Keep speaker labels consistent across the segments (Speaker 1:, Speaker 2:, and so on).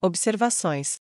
Speaker 1: Observações.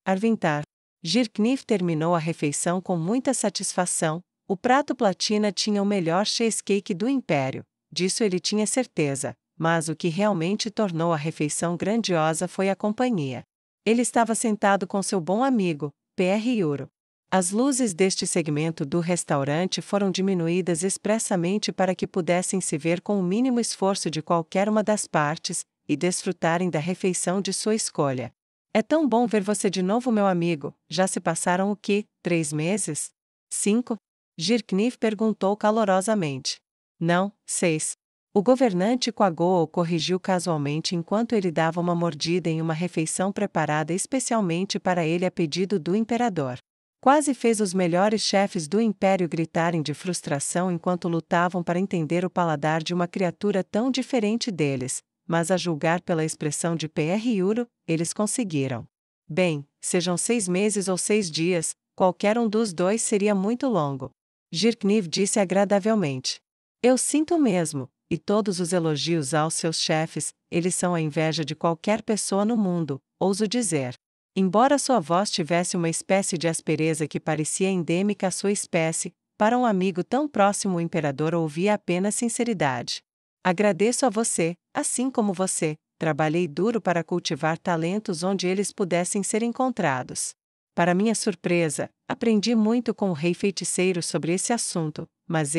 Speaker 1: Arvintar. Jirkniv terminou a refeição com muita satisfação. O prato platina tinha o melhor cheesecake do Império, disso ele tinha certeza, mas o que realmente tornou a refeição grandiosa foi a companhia. Ele estava sentado com seu bom amigo, P.R. Yuro. As luzes deste segmento do restaurante foram diminuídas expressamente para que pudessem se ver com o mínimo esforço de qualquer uma das partes, e desfrutarem da refeição de sua escolha. É tão bom ver você de novo, meu amigo. Já se passaram o quê? 3 meses? 5? Jirkniv perguntou calorosamente. Não, 6. O governante coagou ou corrigiu casualmente enquanto ele dava uma mordida em uma refeição preparada especialmente para ele a pedido do imperador. Quase fez os melhores chefes do império gritarem de frustração enquanto lutavam para entender o paladar de uma criatura tão diferente deles, mas a julgar pela expressão de P.R. Yuro, eles conseguiram. Bem, sejam 6 meses ou 6 dias, qualquer um dos dois seria muito longo. Jirkniv disse agradavelmente. Eu sinto mesmo, e todos os elogios aos seus chefes, eles são a inveja de qualquer pessoa no mundo, ouso dizer. Embora sua voz tivesse uma espécie de aspereza que parecia endêmica à sua espécie, para um amigo tão próximo o imperador ouvia apenas sinceridade. Agradeço a você, assim como você, trabalhei duro para cultivar talentos onde eles pudessem ser encontrados. Para minha surpresa, aprendi muito com o rei feiticeiro sobre esse assunto, mas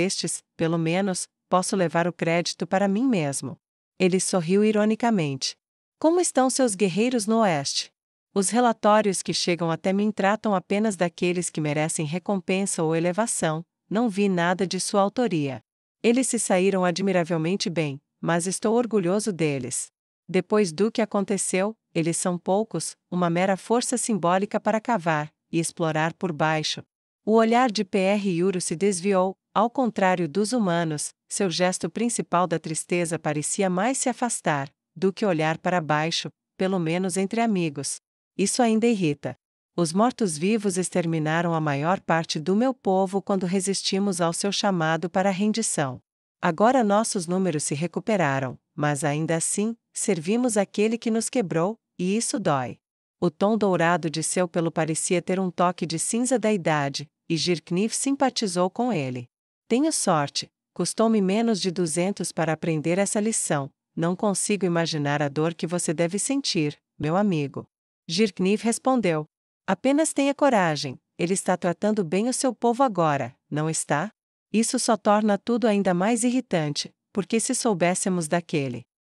Speaker 1: pelo menos, posso levar o crédito para mim mesmo. Ele sorriu ironicamente. Como estão seus guerreiros no oeste? Os relatórios que chegam até mim tratam apenas daqueles que merecem recompensa ou elevação, não vi nada de sua autoria. Eles se saíram admiravelmente bem, mas estou orgulhoso deles. Depois do que aconteceu, eles são poucos, uma mera força simbólica para cavar e explorar por baixo. O olhar de P.R. Yuro se desviou, ao contrário dos humanos, seu gesto principal da tristeza parecia mais se afastar do que olhar para baixo, pelo menos entre amigos. Isso ainda irrita. Os mortos-vivos exterminaram a maior parte do meu povo quando resistimos ao seu chamado para a rendição. Agora nossos números se recuperaram, mas ainda assim, servimos aquele que nos quebrou, e isso dói. O tom dourado de seu pelo parecia ter um toque de cinza da idade, e Jirkniv simpatizou com ele. Tenho sorte, custou-me menos de 200 para aprender essa lição, não consigo imaginar a dor que você deve sentir, meu amigo. Jirkniv respondeu. Apenas tenha coragem, ele está tratando bem o seu povo agora, não está? Isso só torna tudo ainda mais irritante, porque se soubéssemos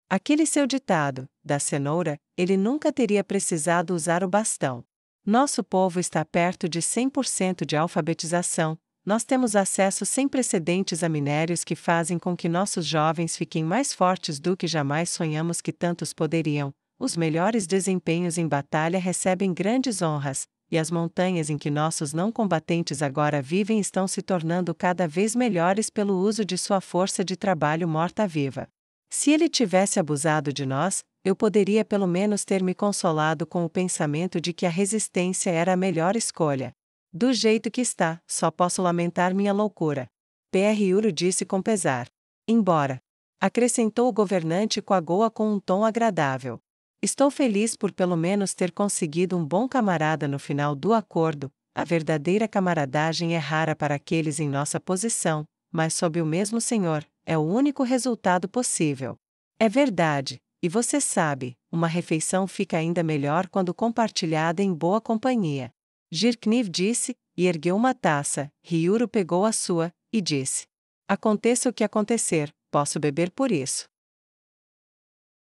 Speaker 1: aquele seu ditado, da cenoura, ele nunca teria precisado usar o bastão. Nosso povo está perto de 100% de alfabetização, nós temos acesso sem precedentes a minérios que fazem com que nossos jovens fiquem mais fortes do que jamais sonhamos que tantos poderiam. Os melhores desempenhos em batalha recebem grandes honras, e as montanhas em que nossos não combatentes agora vivem estão se tornando cada vez melhores pelo uso de sua força de trabalho morta-viva. Se ele tivesse abusado de nós, eu poderia pelo menos ter me consolado com o pensamento de que a resistência era a melhor escolha. Do jeito que está, só posso lamentar minha loucura. P.R. Yuro disse com pesar. Embora. Acrescentou o governante coagoa com um tom agradável. Estou feliz por pelo menos ter conseguido um bom camarada no final do acordo. A verdadeira camaradagem é rara para aqueles em nossa posição, mas sob o mesmo senhor, é o único resultado possível. É verdade, e você sabe, uma refeição fica ainda melhor quando compartilhada em boa companhia. Jirkniv disse, e ergueu uma taça. Ryuro pegou a sua, e disse. Aconteça o que acontecer, posso beber por isso.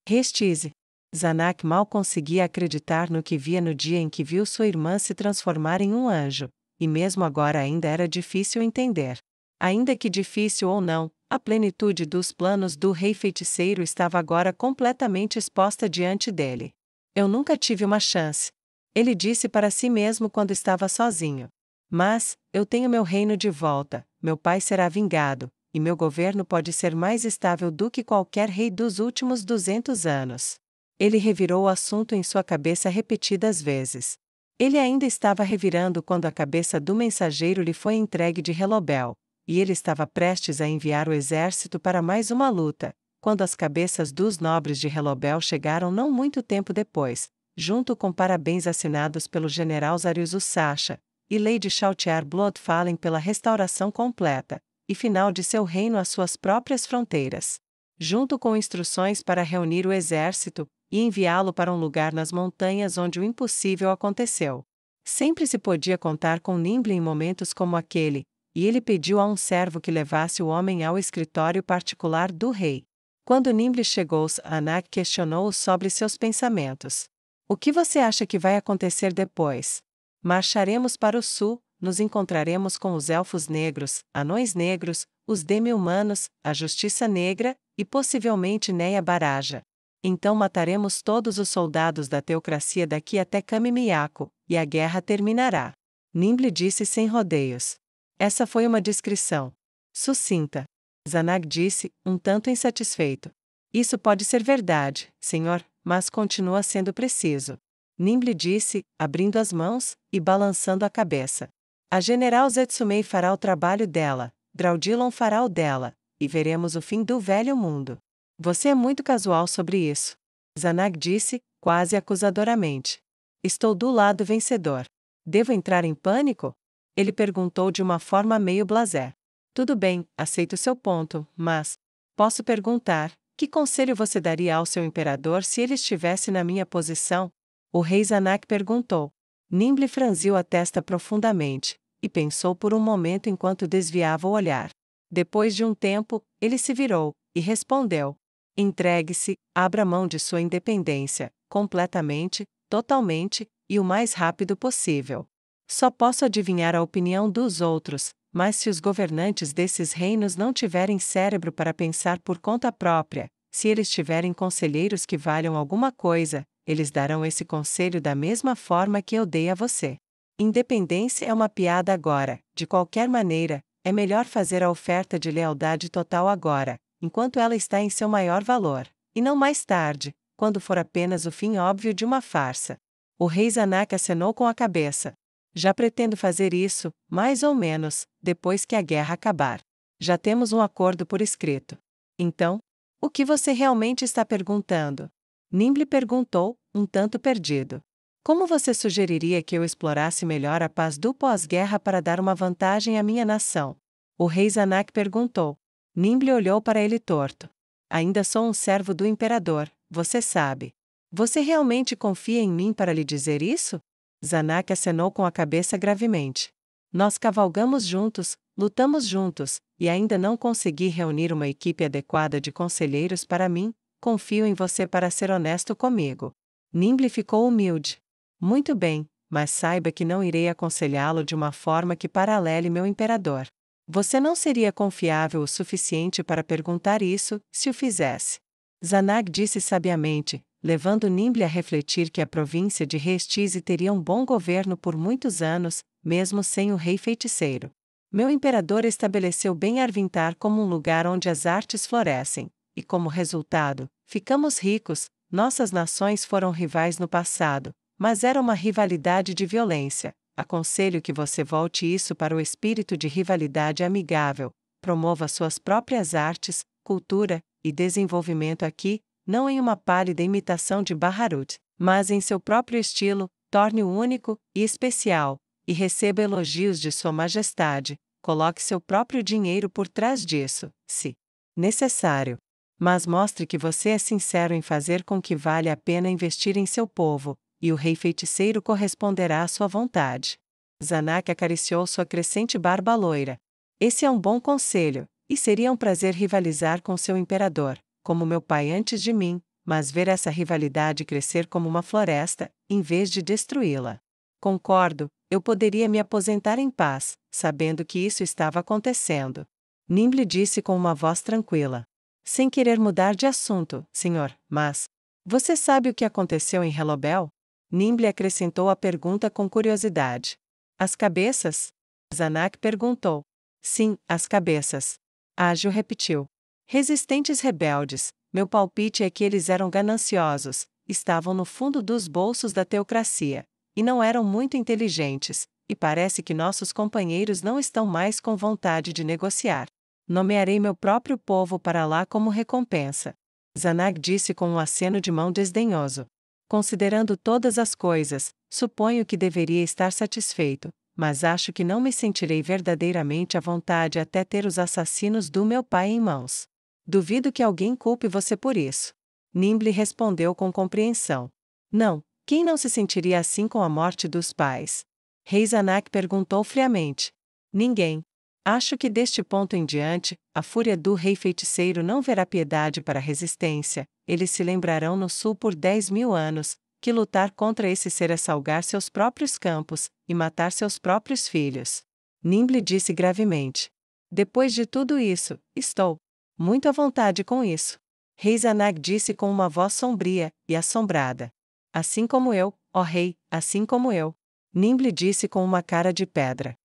Speaker 1: Restize. Zanak mal conseguia acreditar no que via no dia em que viu sua irmã se transformar em um anjo, e mesmo agora ainda era difícil entender. Ainda que difícil ou não, a plenitude dos planos do rei feiticeiro estava agora completamente exposta diante dele. Eu nunca tive uma chance. Ele disse para si mesmo quando estava sozinho. Mas, eu tenho meu reino de volta, meu pai será vingado, e meu governo pode ser mais estável do que qualquer rei dos últimos 200 anos. Ele revirou o assunto em sua cabeça repetidas vezes. Ele ainda estava revirando quando a cabeça do mensageiro lhe foi entregue de Helobel, e ele estava prestes a enviar o exército para mais uma luta, quando as cabeças dos nobres de Helobel chegaram não muito tempo depois. junto com parabéns assinados pelo general Zarius Usasha e Lady Chautier Bloodfallen pela restauração completa e final de seu reino às suas próprias fronteiras, junto com instruções para reunir o exército e enviá-lo para um lugar nas montanhas onde o impossível aconteceu. Sempre se podia contar com Nimble em momentos como aquele, e ele pediu a um servo que levasse o homem ao escritório particular do rei. Quando Nimble chegou, Anak questionou-o sobre seus pensamentos. O que você acha que vai acontecer depois? Marcharemos para o sul, nos encontraremos com os elfos negros, anões negros, os demi-humanos, a justiça negra, e possivelmente Neia Baraja. Então mataremos todos os soldados da teocracia daqui até Kamimiako, e a guerra terminará. Nimble disse sem rodeios. Essa foi uma descrição sucinta. Zanag disse, um tanto insatisfeito. Isso pode ser verdade, senhor, mas continua sendo preciso. Nimble disse, abrindo as mãos e balançando a cabeça. A general Zetsumei fará o trabalho dela, Draudilon fará o dela, e veremos o fim do velho mundo. Você é muito casual sobre isso. Zanag disse, quase acusadoramente. Estou do lado vencedor. Devo entrar em pânico? Ele perguntou de uma forma meio blasé. Tudo bem, aceito seu ponto, mas... Posso perguntar, que conselho você daria ao seu imperador se ele estivesse na minha posição? O rei Zanak perguntou. Nimble franziu a testa profundamente, e pensou por um momento enquanto desviava o olhar. Depois de um tempo, ele se virou, e respondeu. Entregue-se, abra mão de sua independência, completamente, totalmente, e o mais rápido possível. Só posso adivinhar a opinião dos outros, mas se os governantes desses reinos não tiverem cérebro para pensar por conta própria, se eles tiverem conselheiros que valham alguma coisa, eles darão esse conselho da mesma forma que eu dei a você. Independência é uma piada agora, de qualquer maneira, é melhor fazer a oferta de lealdade total agora, enquanto ela está em seu maior valor, e não mais tarde, quando for apenas o fim óbvio de uma farsa. O rei Zanak acenou com a cabeça. Já pretendo fazer isso, mais ou menos, depois que a guerra acabar. Já temos um acordo por escrito. Então, o que você realmente está perguntando? Nimble perguntou, um tanto perdido. Como você sugeriria que eu explorasse melhor a paz do pós-guerra para dar uma vantagem à minha nação? O rei Zanak perguntou. Nimble olhou para ele torto. Ainda sou um servo do imperador, você sabe. Você realmente confia em mim para lhe dizer isso? Zanak acenou com a cabeça gravemente. Nós cavalgamos juntos, lutamos juntos, e ainda não consegui reunir uma equipe adequada de conselheiros para mim, confio em você para ser honesto comigo. Nimble ficou humilde. Muito bem, mas saiba que não irei aconselhá-lo de uma forma que paralele meu imperador. Você não seria confiável o suficiente para perguntar isso, se o fizesse. Zanag disse sabiamente, levando Nimble a refletir que a província de Restize teria um bom governo por muitos anos, mesmo sem o rei feiticeiro. Meu imperador estabeleceu bem Arvintar como um lugar onde as artes florescem, e como resultado, ficamos ricos. Nossas nações foram rivais no passado, mas era uma rivalidade de violência. Aconselho que você volte isso para o espírito de rivalidade amigável, promova suas próprias artes, cultura e desenvolvimento aqui, não em uma pálida imitação de Baharut, mas em seu próprio estilo, torne-o único e especial, e receba elogios de Sua Majestade, coloque seu próprio dinheiro por trás disso, se necessário. Mas mostre que você é sincero em fazer com que vale a pena investir em seu povo, e o rei feiticeiro corresponderá à sua vontade. Zanak acariciou sua crescente barba loira. Esse é um bom conselho, e seria um prazer rivalizar com seu imperador, como meu pai antes de mim, mas ver essa rivalidade crescer como uma floresta, em vez de destruí-la. Concordo, eu poderia me aposentar em paz, sabendo que isso estava acontecendo. Nimble disse com uma voz tranquila. Sem querer mudar de assunto, senhor, mas... Você sabe o que aconteceu em Helobel? Nimble acrescentou a pergunta com curiosidade. As cabeças? Zanak perguntou. Sim, as cabeças. Ágil repetiu. Resistentes rebeldes, meu palpite é que eles eram gananciosos, estavam no fundo dos bolsos da teocracia, e não eram muito inteligentes, e parece que nossos companheiros não estão mais com vontade de negociar. Nomearei meu próprio povo para lá como recompensa. Zanak disse com um aceno de mão desdenhoso. Considerando todas as coisas, suponho que deveria estar satisfeito, mas acho que não me sentirei verdadeiramente à vontade até ter os assassinos do meu pai em mãos. Duvido que alguém culpe você por isso. Nimble respondeu com compreensão. Não, quem não se sentiria assim com a morte dos pais? Rei Zanak perguntou friamente. Ninguém. Acho que deste ponto em diante, a fúria do rei feiticeiro não verá piedade para a resistência. Eles se lembrarão no sul por 10.000 anos, que lutar contra esse ser é salgar seus próprios campos, e matar seus próprios filhos. Nimble disse gravemente. Depois de tudo isso, estou muito à vontade com isso. Rei Zanak disse com uma voz sombria e assombrada. Assim como eu, ó rei, assim como eu. Nimble disse com uma cara de pedra.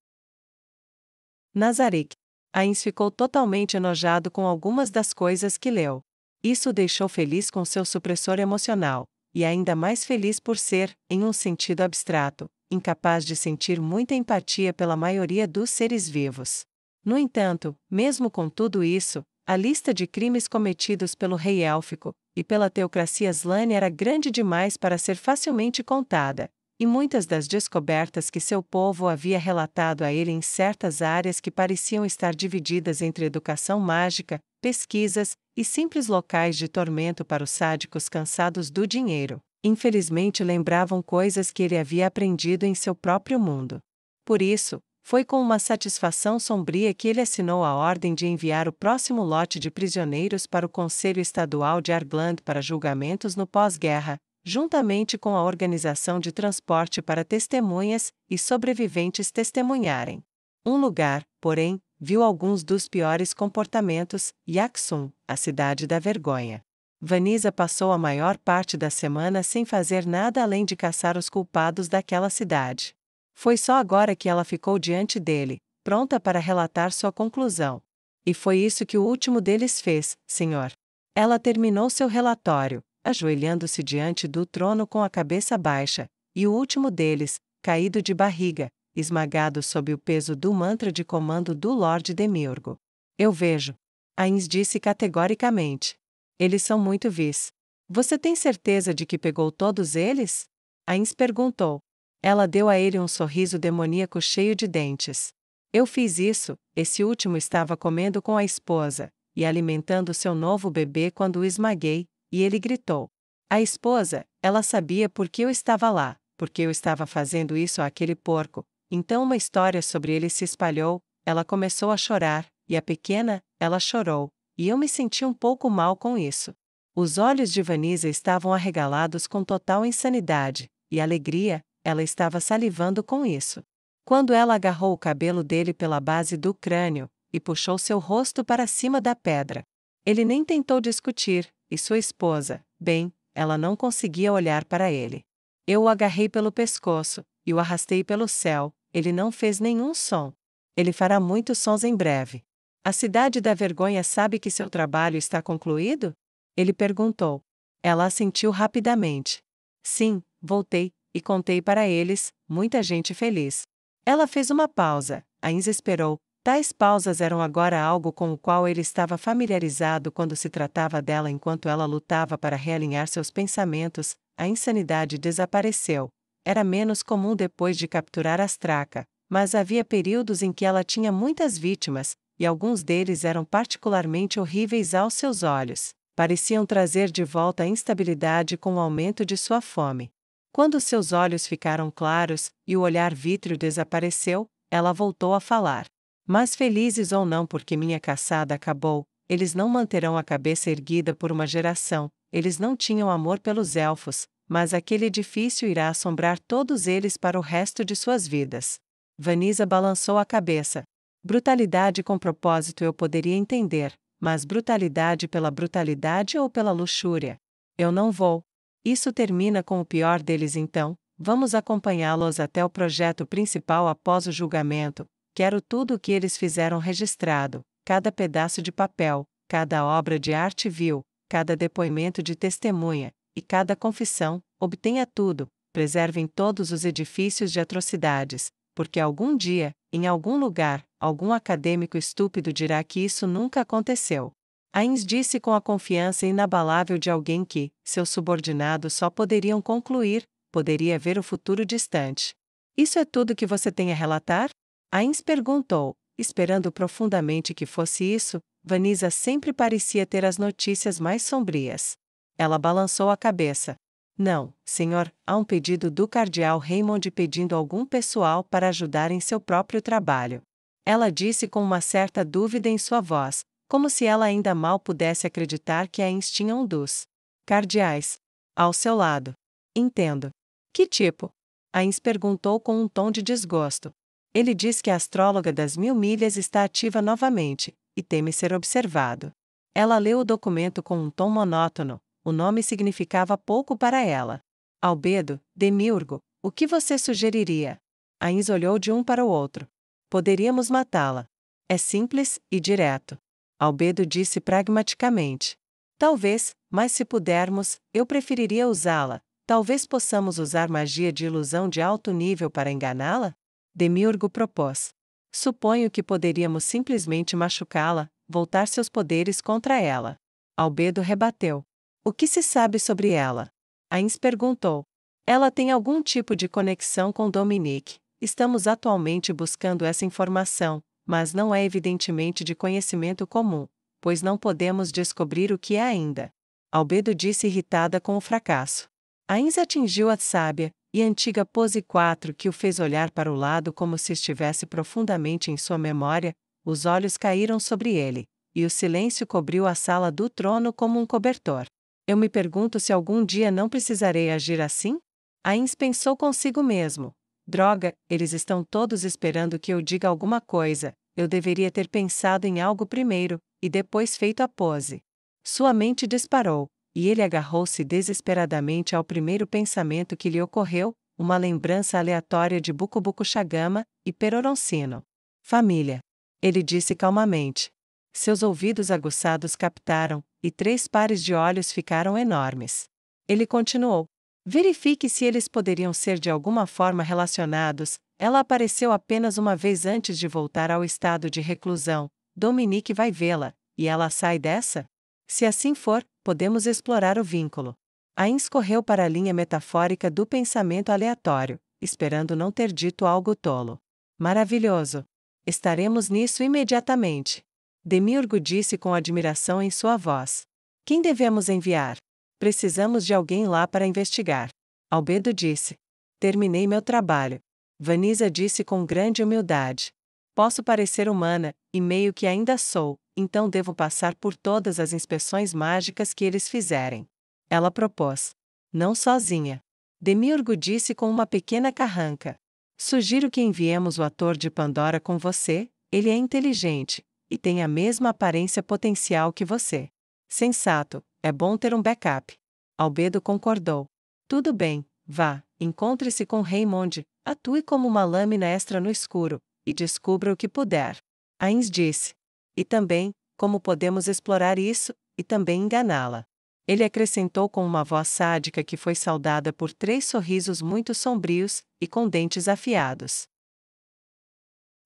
Speaker 1: Nazarick. Ainz ficou totalmente enojado com algumas das coisas que leu. Isso o deixou feliz com seu supressor emocional, e ainda mais feliz por ser, em um sentido abstrato, incapaz de sentir muita empatia pela maioria dos seres vivos. No entanto, mesmo com tudo isso, a lista de crimes cometidos pelo rei élfico e pela teocracia Slane era grande demais para ser facilmente contada, e muitas das descobertas que seu povo havia relatado a ele em certas áreas que pareciam estar divididas entre educação mágica, pesquisas e simples locais de tormento para os sádicos cansados do dinheiro, infelizmente lembravam coisas que ele havia aprendido em seu próprio mundo. Por isso, foi com uma satisfação sombria que ele assinou a ordem de enviar o próximo lote de prisioneiros para o Conselho Estadual de Argland para julgamentos no pós-guerra, juntamente com a organização de transporte para testemunhas e sobreviventes testemunharem. Um lugar, porém, viu alguns dos piores comportamentos: Yaxum, a cidade da vergonha. Vanessa passou a maior parte da semana sem fazer nada além de caçar os culpados daquela cidade. Foi só agora que ela ficou diante dele, pronta para relatar sua conclusão. E foi isso que o último deles fez, senhor. Ela terminou seu relatório, ajoelhando-se diante do trono com a cabeça baixa, e o último deles, caído de barriga, esmagado sob o peso do mantra de comando do Lorde Demiurgo. Eu vejo. Ainz disse categoricamente. Eles são muito vis. Você tem certeza de que pegou todos eles? Ainz perguntou. Ela deu a ele um sorriso demoníaco cheio de dentes. Eu fiz isso. Esse último estava comendo com a esposa, e alimentando seu novo bebê quando o esmaguei, e ele gritou. A esposa, ela sabia por que eu estava lá, porque eu estava fazendo isso àquele porco. Então uma história sobre ele se espalhou, ela começou a chorar, e a pequena, ela chorou, e eu me senti um pouco mal com isso. Os olhos de Vanessa estavam arregalados com total insanidade, e alegria, ela estava salivando com isso. Quando ela agarrou o cabelo dele pela base do crânio, e puxou seu rosto para cima da pedra. Ele nem tentou discutir, e sua esposa, bem, ela não conseguia olhar para ele. Eu o agarrei pelo pescoço, e o arrastei pelo céu, ele não fez nenhum som. Ele fará muitos sons em breve. A cidade da vergonha sabe que seu trabalho está concluído? Ele perguntou. Ela assentiu rapidamente. Sim, voltei, e contei para eles, muita gente feliz. Ela fez uma pausa, Ainz esperou. Tais pausas eram agora algo com o qual ele estava familiarizado quando se tratava dela enquanto ela lutava para realinhar seus pensamentos. A insanidade desapareceu. Era menos comum depois de capturar Astraca, mas havia períodos em que ela tinha muitas vítimas, e alguns deles eram particularmente horríveis aos seus olhos. Pareciam trazer de volta a instabilidade com o aumento de sua fome. Quando seus olhos ficaram claros, e o olhar vítreo desapareceu, ela voltou a falar. Mas felizes ou não porque minha caçada acabou, eles não manterão a cabeça erguida por uma geração, eles não tinham amor pelos elfos, mas aquele edifício irá assombrar todos eles para o resto de suas vidas. Vanessa balançou a cabeça. Brutalidade com propósito eu poderia entender, mas brutalidade pela brutalidade ou pela luxúria? Eu não vou. Isso termina com o pior deles então, vamos acompanhá-los até o projeto principal após o julgamento. Quero tudo o que eles fizeram registrado, cada pedaço de papel, cada obra de arte vil, cada depoimento de testemunha, e cada confissão, obtenha tudo, preservem todos os edifícios de atrocidades, porque algum dia, em algum lugar, algum acadêmico estúpido dirá que isso nunca aconteceu. Ains disse com a confiança inabalável de alguém que, seus subordinados só poderiam concluir, poderia ver o futuro distante. Isso é tudo que você tem a relatar? Ains perguntou, esperando profundamente que fosse isso. Vanessa sempre parecia ter as notícias mais sombrias. Ela balançou a cabeça. Não, senhor, há um pedido do cardeal Raymond pedindo algum pessoal para ajudar em seu próprio trabalho. Ela disse com uma certa dúvida em sua voz, como se ela ainda mal pudesse acreditar que Ains tinha um dos cardeais ao seu lado. Entendo. Que tipo? Ains perguntou com um tom de desgosto. Ele diz que a astróloga das 1000 milhas está ativa novamente, e teme ser observado. Ela leu o documento com um tom monótono. O nome significava pouco para ela. Albedo, Demiurgo, o que você sugeriria? Ains olhou de um para o outro. Poderíamos matá-la. É simples e direto. Albedo disse pragmaticamente. Talvez, mas se pudermos, eu preferiria usá-la. Talvez possamos usar magia de ilusão de alto nível para enganá-la? Demiurgo propôs. Suponho que poderíamos simplesmente machucá-la, voltar seus poderes contra ela. Albedo rebateu. O que se sabe sobre ela? Ains perguntou. Ela tem algum tipo de conexão com Dominique. Estamos atualmente buscando essa informação, mas não é evidentemente de conhecimento comum, pois não podemos descobrir o que é ainda. Albedo disse irritada com o fracasso. Ains atingiu a sábia e antiga pose 4 que o fez olhar para o lado como se estivesse profundamente em sua memória. Os olhos caíram sobre ele, e o silêncio cobriu a sala do trono como um cobertor. Eu me pergunto se algum dia não precisarei agir assim? Ains pensou consigo mesmo. Droga, eles estão todos esperando que eu diga alguma coisa. Eu deveria ter pensado em algo primeiro, e depois feito a pose. Sua mente disparou, e ele agarrou-se desesperadamente ao primeiro pensamento que lhe ocorreu, uma lembrança aleatória de Bukubuku Shagama e Peroroncino. Família. Ele disse calmamente. Seus ouvidos aguçados captaram, e 3 pares de olhos ficaram enormes. Ele continuou. Verifique se eles poderiam ser de alguma forma relacionados. Ela apareceu apenas uma vez antes de voltar ao estado de reclusão. Dominique vai vê-la, e ela sai dessa? Se assim for, podemos explorar o vínculo. Ains correu para a linha metafórica do pensamento aleatório, esperando não ter dito algo tolo. Maravilhoso! Estaremos nisso imediatamente. Demiurgo disse com admiração em sua voz. Quem devemos enviar? Precisamos de alguém lá para investigar. Albedo disse. Terminei meu trabalho. Vanessa disse com grande humildade. Posso parecer humana, e meio que ainda sou, então devo passar por todas as inspeções mágicas que eles fizerem. Ela propôs. Não sozinha. Demiurgo disse com uma pequena carranca. Sugiro que enviemos o ator de Pandora com você, ele é inteligente, e tem a mesma aparência potencial que você. Sensato, é bom ter um backup. Albedo concordou. Tudo bem, vá, encontre-se com Raymond, atue como uma lâmina extra no escuro, e descubra o que puder. Ains disse. E também, como podemos explorar isso, e também enganá-la. Ele acrescentou com uma voz sádica que foi saudada por 3 sorrisos muito sombrios, e com dentes afiados.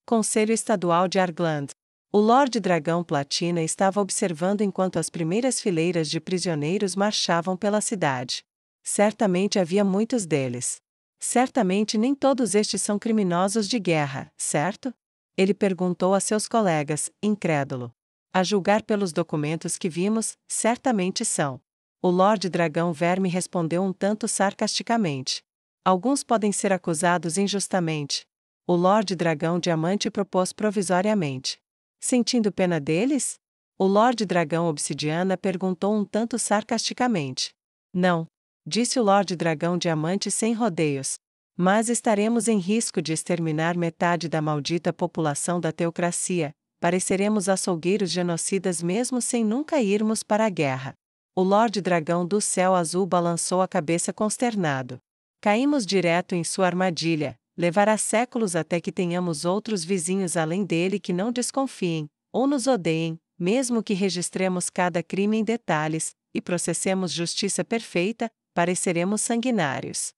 Speaker 1: Conselho Estadual de Argland. O Lorde Dragão Platina estava observando enquanto as primeiras fileiras de prisioneiros marchavam pela cidade. Certamente havia muitos deles. Certamente nem todos estes são criminosos de guerra, certo? Ele perguntou a seus colegas, incrédulo. A julgar pelos documentos que vimos, certamente são. O Lorde Dragão Verme respondeu um tanto sarcasticamente. Alguns podem ser acusados injustamente. O Lorde Dragão Diamante propôs provisoriamente. Sentindo pena deles? O Lorde Dragão Obsidiana perguntou um tanto sarcasticamente. Não, disse o Lorde Dragão Diamante sem rodeios. Mas estaremos em risco de exterminar metade da maldita população da teocracia. Pareceremos açougueiros genocidas mesmo sem nunca irmos para a guerra. O Lorde Dragão do Céu Azul balançou a cabeça consternado. Caímos direto em sua armadilha. Levará séculos até que tenhamos outros vizinhos além dele que não desconfiem, ou nos odeiem, mesmo que registremos cada crime em detalhes, e processemos justiça perfeita, pareceremos sanguinários.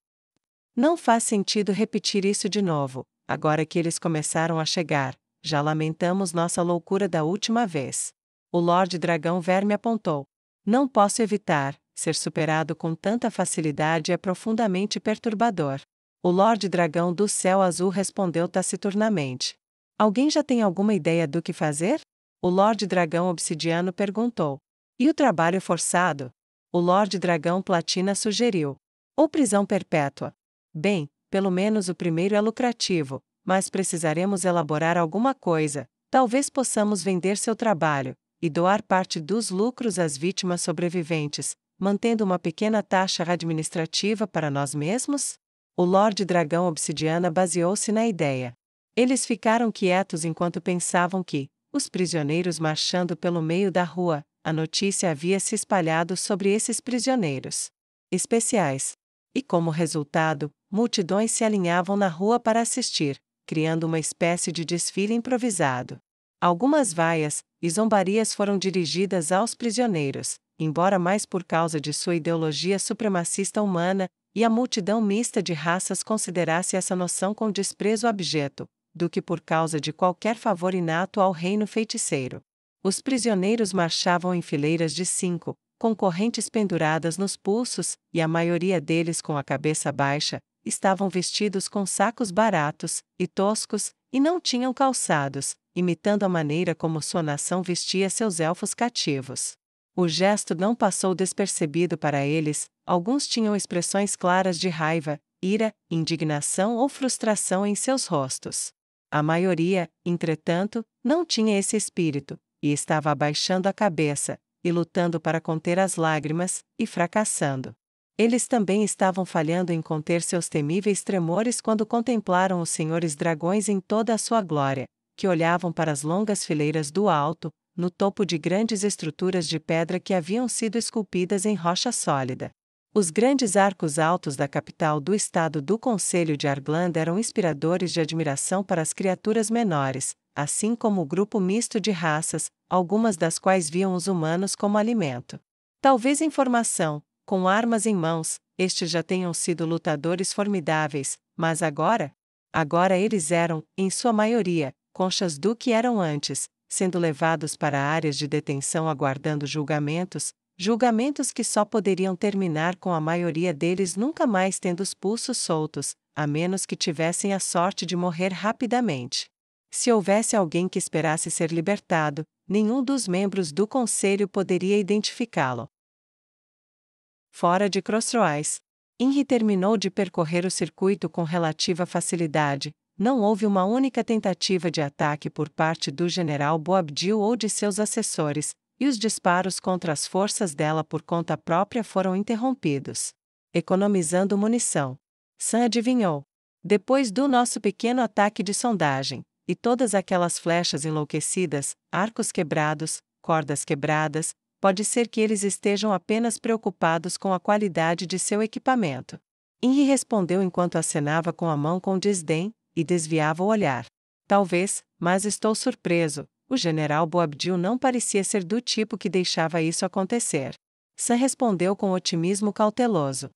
Speaker 1: Não faz sentido repetir isso de novo, agora que eles começaram a chegar, já lamentamos nossa loucura da última vez. O Lorde Dragão Verme apontou. Não posso evitar, ser superado com tanta facilidade é profundamente perturbador. O Lorde Dragão do Céu Azul respondeu taciturnamente. Alguém já tem alguma ideia do que fazer? O Lorde Dragão Obsidiano perguntou. E o trabalho forçado? O Lorde Dragão Platina sugeriu. Ou prisão perpétua. Bem, pelo menos o primeiro é lucrativo, mas precisaremos elaborar alguma coisa. Talvez possamos vender seu trabalho e doar parte dos lucros às vítimas sobreviventes, mantendo uma pequena taxa administrativa para nós mesmos? O Lorde Dragão Obsidiana baseou-se na ideia. Eles ficaram quietos enquanto pensavam que, os prisioneiros marchando pelo meio da rua, a notícia havia se espalhado sobre esses prisioneiros especiais. E como resultado, multidões se alinhavam na rua para assistir, criando uma espécie de desfile improvisado. Algumas vaias e zombarias foram dirigidas aos prisioneiros, embora mais por causa de sua ideologia supremacista humana, e a multidão mista de raças considerasse essa noção com desprezo abjeto, do que por causa de qualquer favor inato ao reino feiticeiro. Os prisioneiros marchavam em fileiras de 5, com correntes penduradas nos pulsos, e a maioria deles com a cabeça baixa, estavam vestidos com sacos baratos e toscos, e não tinham calçados, imitando a maneira como sua nação vestia seus elfos cativos. O gesto não passou despercebido para eles, alguns tinham expressões claras de raiva, ira, indignação ou frustração em seus rostos. A maioria, entretanto, não tinha esse espírito, e estava abaixando a cabeça, e lutando para conter as lágrimas, e fracassando. Eles também estavam falhando em conter seus temíveis tremores quando contemplaram os senhores dragões em toda a sua glória, que olhavam para as longas fileiras do alto, no topo de grandes estruturas de pedra que haviam sido esculpidas em rocha sólida. Os grandes arcos altos da capital do estado do Conselho de Argland eram inspiradores de admiração para as criaturas menores, assim como o grupo misto de raças, algumas das quais viam os humanos como alimento. Talvez em formação, com armas em mãos, estes já tenham sido lutadores formidáveis, mas agora? Agora eles eram, em sua maioria, conchas do que eram antes, sendo levados para áreas de detenção aguardando julgamentos que só poderiam terminar com a maioria deles nunca mais tendo os pulsos soltos, a menos que tivessem a sorte de morrer rapidamente. Se houvesse alguém que esperasse ser libertado, nenhum dos membros do conselho poderia identificá-lo. Fora de Crossroads, Henry terminou de percorrer o circuito com relativa facilidade. Não houve uma única tentativa de ataque por parte do general Boabdil ou de seus assessores, e os disparos contra as forças dela por conta própria foram interrompidos. Economizando munição. Sam adivinhou. Depois do nosso pequeno ataque de sondagem, e todas aquelas flechas enlouquecidas, arcos quebrados, cordas quebradas, pode ser que eles estejam apenas preocupados com a qualidade de seu equipamento. Henry respondeu enquanto acenava com a mão com desdém, e desviava o olhar. Talvez, mas estou surpreso. O general Boabdil não parecia ser do tipo que deixava isso acontecer. Sam respondeu com otimismo cauteloso.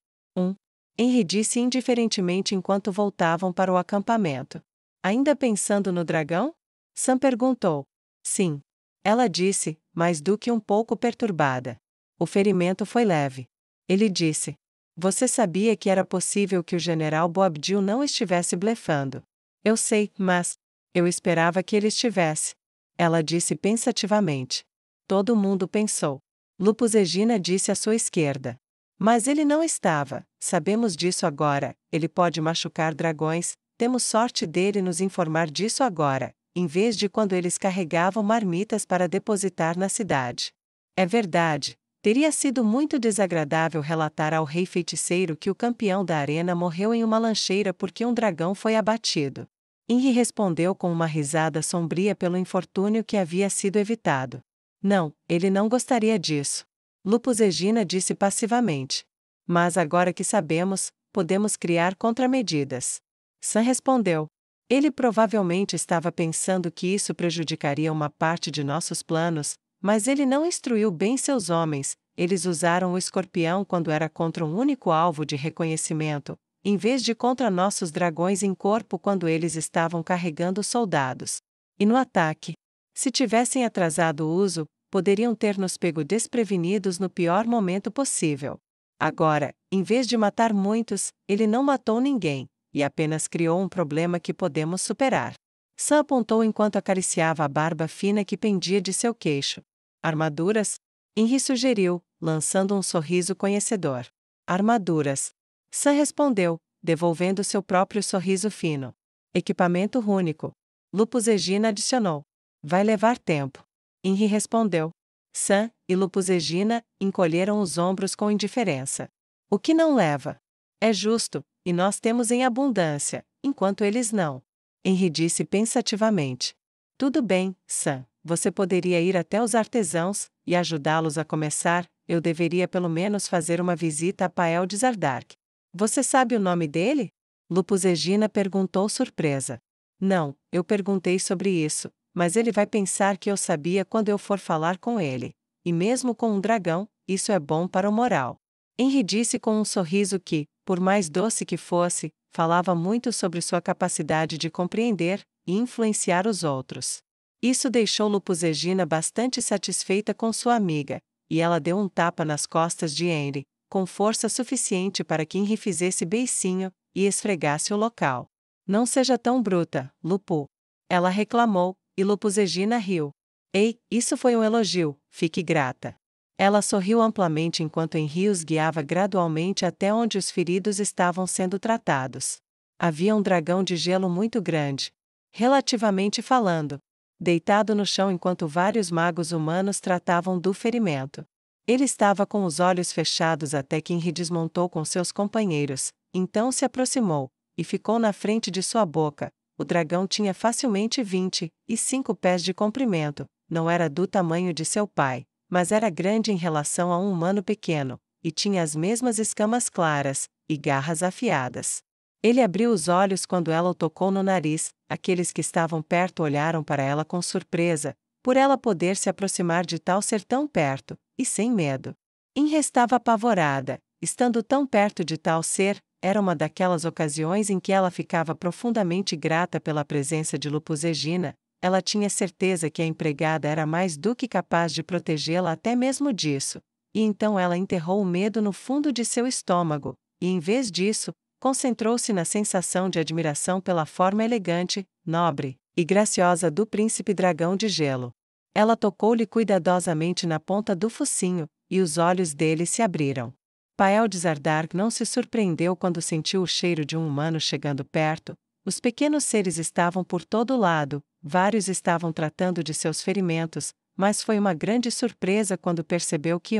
Speaker 1: Henry disse indiferentemente enquanto voltavam para o acampamento. Ainda pensando no dragão? Sam perguntou. Sim. Ela disse, mais do que um pouco perturbada. O ferimento foi leve. Ele disse. Você sabia que era possível que o general Boabdil não estivesse blefando. Eu sei, mas eu esperava que ele estivesse. Ela disse pensativamente. Todo mundo pensou. Lupus Egina disse à sua esquerda. Mas ele não estava, sabemos disso agora, ele pode machucar dragões, temos sorte dele nos informar disso agora, em vez de quando eles carregavam marmitas para depositar na cidade. É verdade, teria sido muito desagradável relatar ao rei feiticeiro que o campeão da arena morreu em uma lancheira porque um dragão foi abatido. Henry respondeu com uma risada sombria pelo infortúnio que havia sido evitado. Não, ele não gostaria disso. Lupus Egina disse passivamente. Mas agora que sabemos, podemos criar contramedidas. Sam respondeu. Ele provavelmente estava pensando que isso prejudicaria uma parte de nossos planos, mas ele não instruiu bem seus homens, eles usaram o escorpião quando era contra um único alvo de reconhecimento, em vez de contra nossos dragões em corpo quando eles estavam carregando soldados. E no ataque? Se tivessem atrasado o uso, poderiam ter nos pego desprevenidos no pior momento possível. Agora, em vez de matar muitos, ele não matou ninguém, e apenas criou um problema que podemos superar. Sam apontou enquanto acariciava a barba fina que pendia de seu queixo. Armaduras? Henry sugeriu, lançando um sorriso conhecedor. Armaduras. Sam respondeu, devolvendo seu próprio sorriso fino. Equipamento único. Lupus Egina adicionou. Vai levar tempo. Henry respondeu. Sam e Lupus Egina encolheram os ombros com indiferença. O que não leva? É justo, e nós temos em abundância, enquanto eles não. Henry disse pensativamente. Tudo bem, Sam, você poderia ir até os artesãos e ajudá-los a começar. Eu deveria pelo menos fazer uma visita a Pael de Zardark. Você sabe o nome dele? Lupus Egina perguntou surpresa. Não, eu perguntei sobre isso, mas ele vai pensar que eu sabia quando eu for falar com ele. E mesmo com um dragão, isso é bom para o moral. Henry disse com um sorriso que, por mais doce que fosse, falava muito sobre sua capacidade de compreender e influenciar os outros. Isso deixou Lupus Egina bastante satisfeita com sua amiga, e ela deu um tapa nas costas de Henry, com força suficiente para que Henry fizesse beicinho e esfregasse o local. Não seja tão bruta, Lupu. Ela reclamou, e Lupus Egina riu. Ei, isso foi um elogio, fique grata. Ela sorriu amplamente enquanto Henry os guiava gradualmente até onde os feridos estavam sendo tratados. Havia um dragão de gelo muito grande, relativamente falando, deitado no chão enquanto vários magos humanos tratavam do ferimento. Ele estava com os olhos fechados até que Henry desmontou com seus companheiros, então se aproximou, e ficou na frente de sua boca. O dragão tinha facilmente 25 pés de comprimento, não era do tamanho de seu pai, mas era grande em relação a um humano pequeno, e tinha as mesmas escamas claras, e garras afiadas. Ele abriu os olhos quando ela o tocou no nariz, aqueles que estavam perto olharam para ela com surpresa, por ela poder se aproximar de tal ser tão perto, e sem medo. Henry estava apavorada, estando tão perto de tal ser, era uma daquelas ocasiões em que ela ficava profundamente grata pela presença de Lupus Egina. Ela tinha certeza que a empregada era mais do que capaz de protegê-la até mesmo disso, e então ela enterrou o medo no fundo de seu estômago, e em vez disso, concentrou-se na sensação de admiração pela forma elegante, nobre e graciosa do príncipe dragão de gelo. Ela tocou-lhe cuidadosamente na ponta do focinho, e os olhos dele se abriram. Pael de Zardark não se surpreendeu quando sentiu o cheiro de um humano chegando perto. Os pequenos seres estavam por todo lado, vários estavam tratando de seus ferimentos, mas foi uma grande surpresa quando percebeu que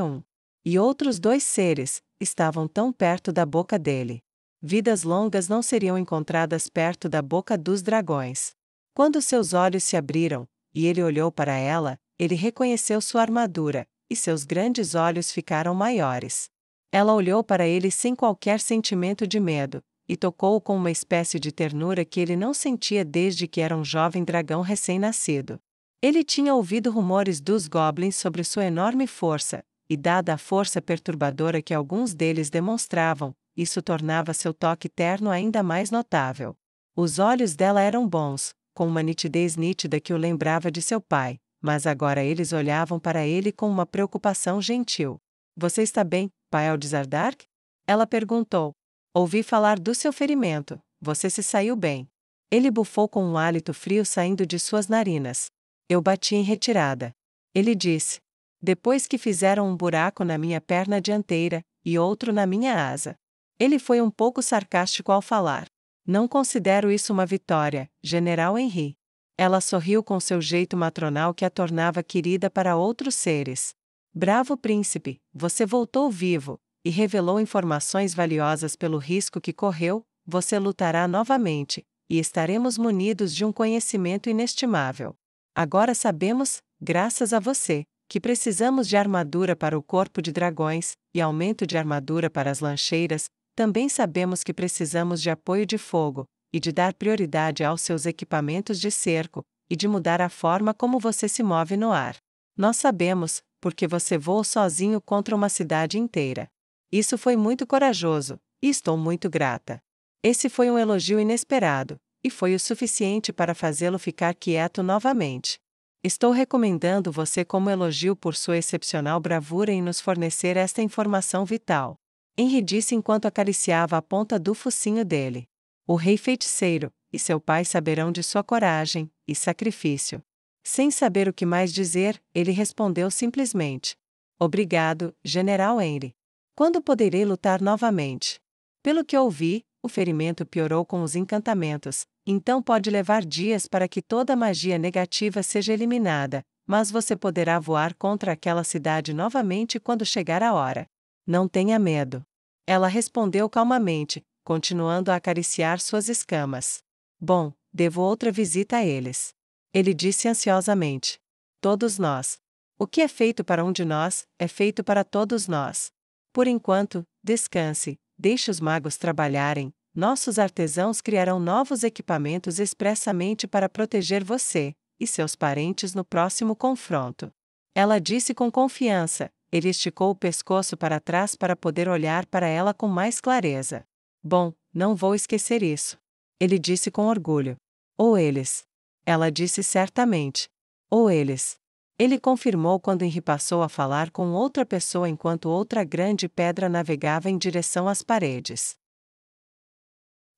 Speaker 1: e outros 2 seres estavam tão perto da boca dele. Vidas longas não seriam encontradas perto da boca dos dragões. Quando seus olhos se abriram, e ele olhou para ela, ele reconheceu sua armadura, e seus grandes olhos ficaram maiores. Ela olhou para ele sem qualquer sentimento de medo, e tocou-o com uma espécie de ternura que ele não sentia desde que era um jovem dragão recém-nascido. Ele tinha ouvido rumores dos goblins sobre sua enorme força, e dada a força perturbadora que alguns deles demonstravam, isso tornava seu toque terno ainda mais notável. Os olhos dela eram bons, com uma nitidez nítida que o lembrava de seu pai, mas agora eles olhavam para ele com uma preocupação gentil. Você está bem, Pael de Zardark? Ela perguntou. Ouvi falar do seu ferimento, você se saiu bem. Ele bufou com um hálito frio saindo de suas narinas. Eu bati em retirada. Ele disse. Depois que fizeram um buraco na minha perna dianteira, e outro na minha asa. Ele foi um pouco sarcástico ao falar. Não considero isso uma vitória, General Henry. Ela sorriu com seu jeito matronal que a tornava querida para outros seres. Bravo príncipe, você voltou vivo, e revelou informações valiosas pelo risco que correu, você lutará novamente, e estaremos munidos de um conhecimento inestimável. Agora sabemos, graças a você, que precisamos de armadura para o corpo de dragões, e aumento de armadura para as lancheiras. Também sabemos que precisamos de apoio de fogo, e de dar prioridade aos seus equipamentos de cerco, e de mudar a forma como você se move no ar. Nós sabemos, porque você voou sozinho contra uma cidade inteira. Isso foi muito corajoso, e estou muito grata. Esse foi um elogio inesperado, e foi o suficiente para fazê-lo ficar quieto novamente. Estou recomendando você como elogio por sua excepcional bravura em nos fornecer esta informação vital. Henry disse enquanto acariciava a ponta do focinho dele. O rei feiticeiro e seu pai saberão de sua coragem e sacrifício. Sem saber o que mais dizer, ele respondeu simplesmente: Obrigado, General Henry. Quando poderei lutar novamente? Pelo que ouvi, o ferimento piorou com os encantamentos, então pode levar dias para que toda a magia negativa seja eliminada, mas você poderá voar contra aquela cidade novamente quando chegar a hora. Não tenha medo. Ela respondeu calmamente, continuando a acariciar suas escamas. Bom, devo outra visita a eles. Ele disse ansiosamente. Todos nós. O que é feito para um de nós, é feito para todos nós. Por enquanto, descanse, deixe os magos trabalharem, nossos artesãos criarão novos equipamentos expressamente para proteger você e seus parentes no próximo confronto. Ela disse com confiança. Ele esticou o pescoço para trás para poder olhar para ela com mais clareza. Bom, não vou esquecer isso. Ele disse com orgulho. Ou eles. Ela disse certamente. Ou eles. Ele confirmou quando Henry passou a falar com outra pessoa enquanto outra grande pedra navegava em direção às paredes.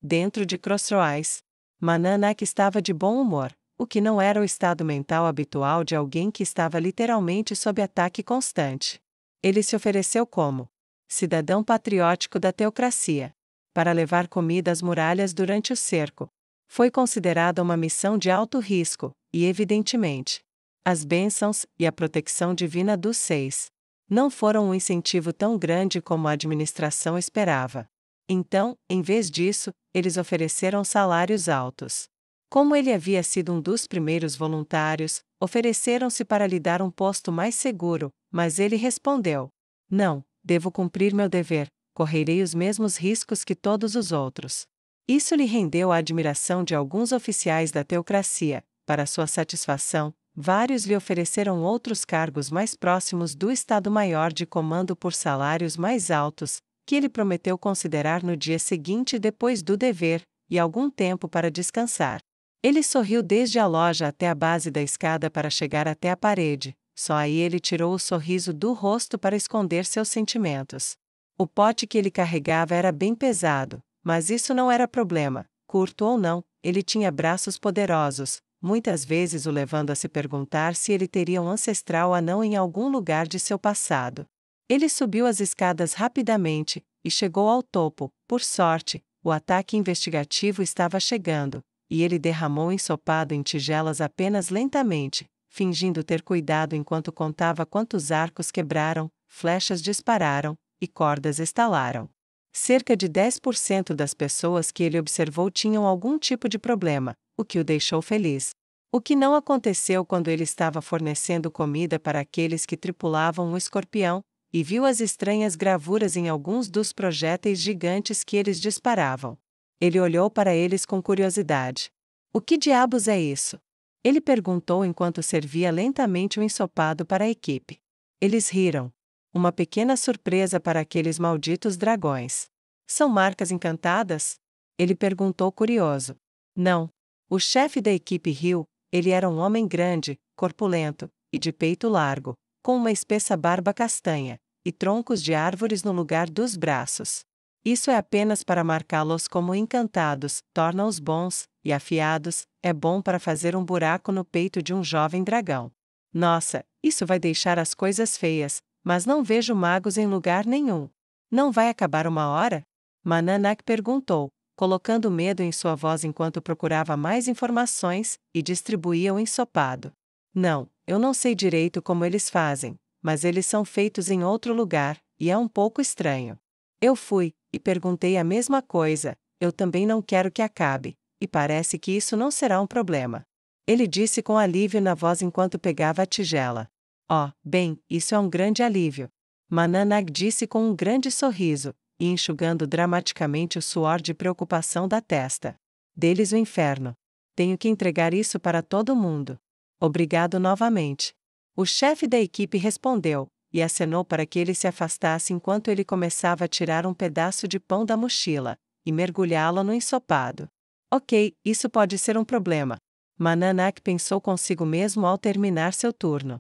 Speaker 1: Dentro de Crossroads, Mananak estava de bom humor, o que não era o estado mental habitual de alguém que estava literalmente sob ataque constante. Ele se ofereceu como cidadão patriótico da teocracia para levar comida às muralhas durante o cerco. Foi considerada uma missão de alto risco, e evidentemente, as bênçãos e a proteção divina dos seis não foram um incentivo tão grande como a administração esperava. Então, em vez disso, eles ofereceram salários altos. Como ele havia sido um dos primeiros voluntários, ofereceram-se para lhe dar um posto mais seguro, mas ele respondeu: Não, devo cumprir meu dever, correrei os mesmos riscos que todos os outros. Isso lhe rendeu a admiração de alguns oficiais da teocracia. Para sua satisfação, vários lhe ofereceram outros cargos mais próximos do Estado-Maior de Comando por salários mais altos, que ele prometeu considerar no dia seguinte depois do dever, e algum tempo para descansar. Ele sorriu desde a loja até a base da escada para chegar até a parede, só aí ele tirou o sorriso do rosto para esconder seus sentimentos. O pote que ele carregava era bem pesado, mas isso não era problema, curto ou não, ele tinha braços poderosos, muitas vezes o levando a se perguntar se ele teria um ancestral anão em algum lugar de seu passado. Ele subiu as escadas rapidamente, e chegou ao topo. Por sorte, o ataque investigativo estava chegando, e ele derramou ensopado em tigelas apenas lentamente, fingindo ter cuidado enquanto contava quantos arcos quebraram, flechas dispararam, e cordas estalaram. Cerca de 10% das pessoas que ele observou tinham algum tipo de problema, o que o deixou feliz. O que não aconteceu quando ele estava fornecendo comida para aqueles que tripulavam o escorpião, e viu as estranhas gravuras em alguns dos projéteis gigantes que eles disparavam. Ele olhou para eles com curiosidade. O que diabos é isso? Ele perguntou enquanto servia lentamente o ensopado para a equipe. Eles riram. Uma pequena surpresa para aqueles malditos dragões. São marcas encantadas? Ele perguntou curioso. Não. O chefe da equipe riu. Ele era um homem grande, corpulento, e de peito largo, com uma espessa barba castanha, e troncos de árvores no lugar dos braços. Isso é apenas para marcá-los como encantados, torna-os bons, e afiados, é bom para fazer um buraco no peito de um jovem dragão. Nossa, isso vai deixar as coisas feias, mas não vejo magos em lugar nenhum. Não vai acabar uma hora? Mananak perguntou, colocando medo em sua voz enquanto procurava mais informações, e distribuía o ensopado. Não, eu não sei direito como eles fazem, mas eles são feitos em outro lugar, e é um pouco estranho. Eu fui, e perguntei a mesma coisa, eu também não quero que acabe, e parece que isso não será um problema. Ele disse com alívio na voz enquanto pegava a tigela. Oh, bem, isso é um grande alívio. Mananak disse com um grande sorriso, e enxugando dramaticamente o suor de preocupação da testa. Deles o inferno. Tenho que entregar isso para todo mundo. Obrigado novamente. O chefe da equipe respondeu, e acenou para que ele se afastasse enquanto ele começava a tirar um pedaço de pão da mochila, e mergulhá-lo no ensopado. Ok, isso pode ser um problema. Mananak pensou consigo mesmo ao terminar seu turno.